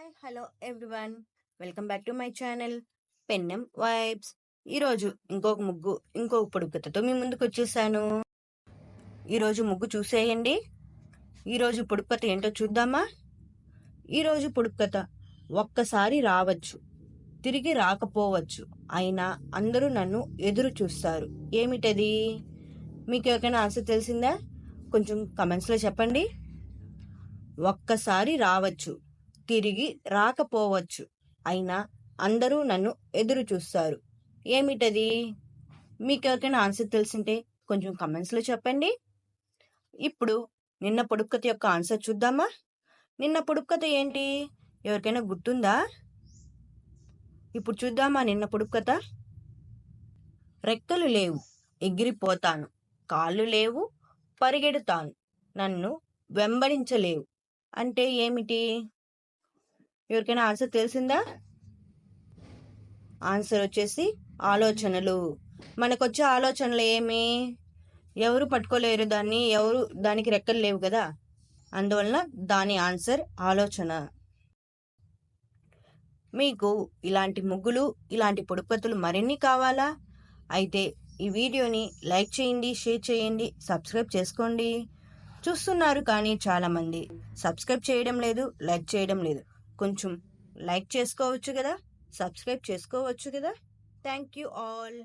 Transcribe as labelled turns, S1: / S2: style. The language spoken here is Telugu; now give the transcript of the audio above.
S1: Hi hello everyone, welcome back to my channel పెన్నెం వైబ్స్. ఈరోజు ఇంకొక పొడుపు మీ ముందుకు వచ్చేసాను. ఈరోజు ముగ్గు చూసేయండి. ఈరోజు పొడుపు కథ ఏంటో చూద్దామా? ఈరోజు పొడుపు కథ, ఒక్కసారి రావచ్చు, తిరిగి రాకపోవచ్చు, అయినా అందరూ నన్ను ఎదురు చూస్తారు. ఏమిటది? మీకు ఎవరికైనా ఆన్సర్ తెలిసిందా? కొంచెం కమెంట్స్లో చెప్పండి. ఒక్కసారి రావచ్చు, తిరిగి రాకపోవచ్చు, అయినా అందరూ నన్ను ఎదురు చూస్తారు. ఏమిటది? మీకు ఎవరికైనా ఆన్సర్ తెలిసింటే కొంచెం కమెంట్స్లో చెప్పండి. ఇప్పుడు నిన్న పొడుపు కథ యొక్క ఆన్సర్ చూద్దామా? నిన్న పొడుపు కథ ఏంటి? ఎవరికైనా గుర్తుందా? ఇప్పుడు చూద్దామా నిన్న పొడుపు కథ. రెక్కలు లేవు, ఎగిరిపోతాను, కాళ్ళు లేవు, పరిగెడతాను, నన్ను వెంబడించలేవు. అంటే ఏమిటి? ఎవరికైనా ఆన్సర్ తెలిసిందా? ఆన్సర్ వచ్చేసి ఆలోచనలు. మనకొచ్చే ఆలోచనలు ఏమి? ఎవరు పట్టుకోలేరు దాన్ని, దానికి రెక్కలు లేవు కదా, అందువలన దాని ఆన్సర్ ఆలోచన. మీకు ఇలాంటి ముగ్గులు, ఇలాంటి పొడుపు కథలు మరిన్ని కావాలా? అయితే ఈ వీడియోని లైక్ చేయండి, షేర్ చేయండి, సబ్స్క్రైబ్ చేసుకోండి. చూస్తున్నారు కానీ చాలామంది సబ్స్క్రైబ్ చేయడం లేదు, లైక్ చేయడం లేదు. కొంచెం లైక్ చేసుకోవచ్చు కదా, సబ్స్క్రైబ్ చేసుకోవచ్చు కదా. Thank you all.